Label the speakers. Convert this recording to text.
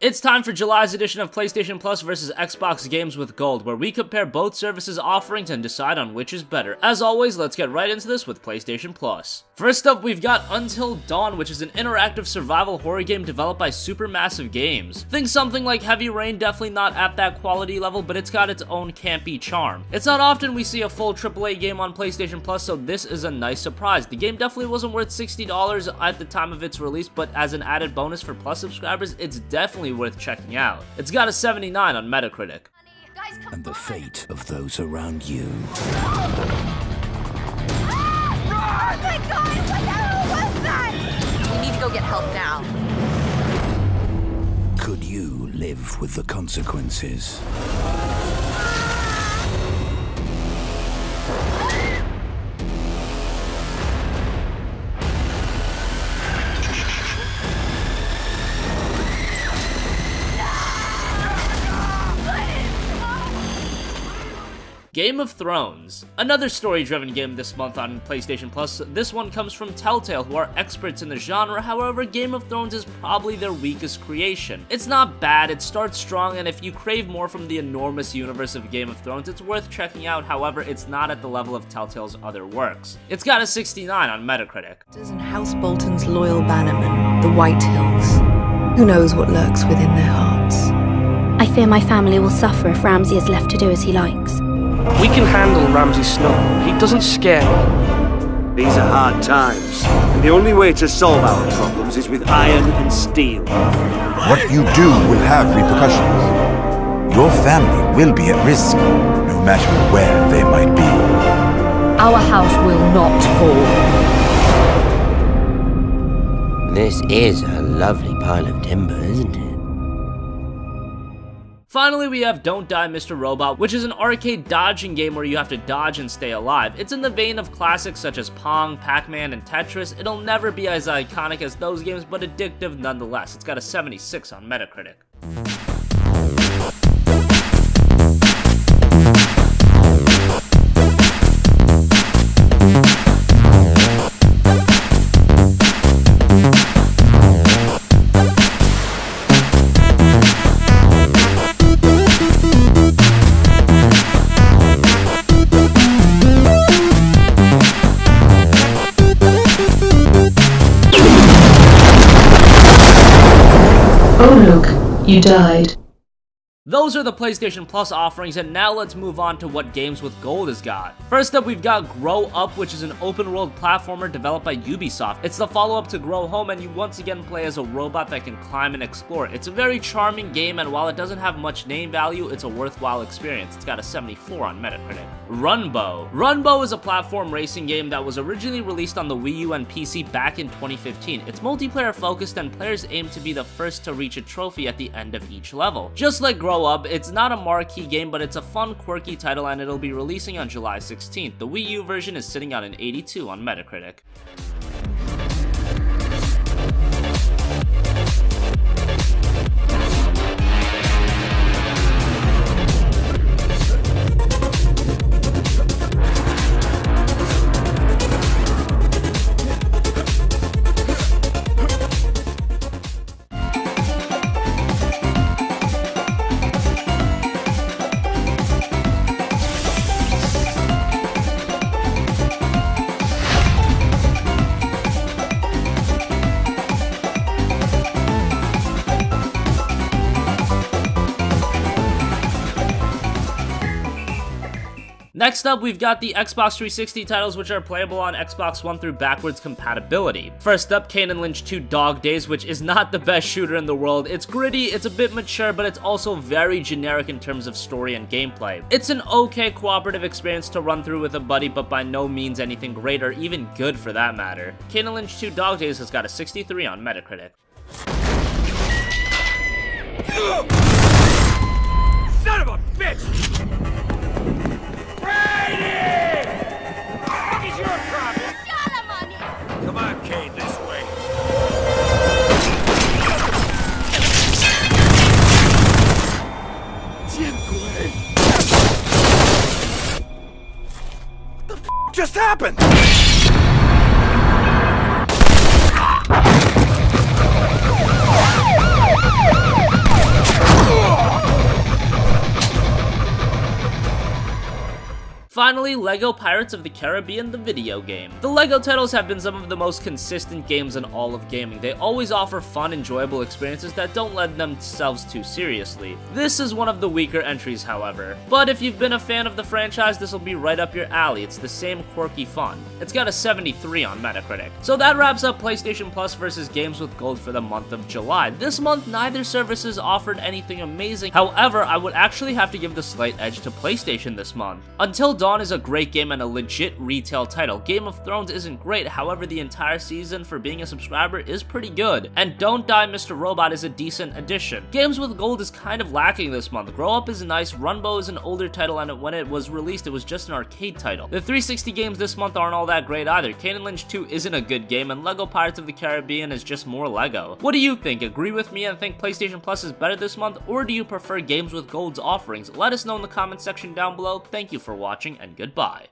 Speaker 1: It's time for July's edition of PlayStation Plus versus Xbox Games with Gold, where we compare both services' offerings and decide on which is better. As always, let's get right into this with PlayStation Plus. First up, we've got Until Dawn, which is an interactive survival horror game developed by Supermassive Games. Think something like Heavy Rain, definitely not at that quality level, but it's got its own campy charm. It's not often we see a full AAA game on PlayStation Plus, so this is a nice surprise. The game definitely wasn't worth $60 at the time of its release, but as an added bonus for Plus subscribers, it's definitely worth checking out. It's got a 79 on Metacritic.
Speaker 2: And the fate of those around you.
Speaker 3: Oh my God, what the hell was that? We need to go get help now.
Speaker 2: Could you live with the consequences?
Speaker 1: Game of Thrones. Another story-driven game this month on PlayStation Plus. This one comes from Telltale, who are experts in the genre. However, Game of Thrones is probably their weakest creation. It's not bad, it starts strong, and if you crave more from the enormous universe of Game of Thrones, it's worth checking out. However, it's not at the level of Telltale's other works. It's got a 69 on Metacritic.
Speaker 4: And House Bolton's loyal bannermen, the White Hills. Who knows what lurks within their hearts?
Speaker 5: I fear my family will suffer if Ramsay is left to do as he likes.
Speaker 6: We can handle Ramsay Snow. He doesn't scare me.
Speaker 7: These are hard times, and the only way to solve our problems is with iron and steel.
Speaker 8: What you do will have repercussions. Your family will be at risk, no matter where they might be.
Speaker 9: Our house will not fall.
Speaker 10: This is a lovely pile of timber, isn't it?
Speaker 1: Finally, we have Don't Die Mr. Robot, which is an arcade dodging game where you have to dodge and stay alive. It's in the vein of classics such as Pong, Pac-Man, and Tetris. It'll never be as iconic as those games, but addictive nonetheless. It's got a 76 on Metacritic.
Speaker 9: Oh look, you died.
Speaker 1: Those are the PlayStation Plus offerings, and now let's move on to what Games with Gold has got. First up, we've got Grow Up, which is an open-world platformer developed by Ubisoft. It's the follow-up to Grow Home, and you once again play as a robot that can climb and explore. It's a very charming game, and while it doesn't have much name value, it's a worthwhile experience. It's got a 74 on Metacritic. Runbow. Runbow is a platform racing game that was originally released on the Wii U and PC back in 2015. It's multiplayer focused, and players aim to be the first to reach a trophy at the end of each level. Just like Grow Up, it's not a marquee game, but it's a fun, quirky title, and it'll be releasing on July 16th. The Wii U version is sitting on an 82 on Metacritic. Next up, we've got the Xbox 360 titles, which are playable on Xbox One through backwards compatibility. First up, Kane & Lynch 2 Dog Days, which is not the best shooter in the world. It's gritty, it's a bit mature, but it's also very generic in terms of story and gameplay. It's an okay cooperative experience to run through with a buddy, but by no means anything great or even good for that matter. Kane & Lynch 2 Dog Days has got a 63 on Metacritic.
Speaker 7: Son of a bitch! Come on, Kane, this way. What the f just happened?
Speaker 1: finally, LEGO Pirates of the Caribbean, the video game. The LEGO titles have been some of the most consistent games in all of gaming. They always offer fun, enjoyable experiences that don't let themselves too seriously. This is one of the weaker entries, however. But if you've been a fan of the franchise, this will be right up your alley. It's the same quirky fun. It's got a 73 on Metacritic. So that wraps up PlayStation Plus versus Games with Gold for the month of July. This month, neither services offered anything amazing. However, I would actually have to give the slight edge to PlayStation this month. Until Dawn is a great game and a legit retail title. Game of Thrones isn't great, however the entire season for being a subscriber is pretty good. And Don't Die Mr. Robot is a decent addition. Games with Gold is kind of lacking this month. Grow Up is nice, Runbow is an older title, and when it was released it was just an arcade title. The 360 games this month aren't all that great either. Kane and Lynch 2 isn't a good game, and LEGO Pirates of the Caribbean is just more LEGO. What do you think? Agree with me and think PlayStation Plus is better this month, or do you prefer Games with Gold's offerings? Let us know in the comment section down below. Thank you for watching, and goodbye.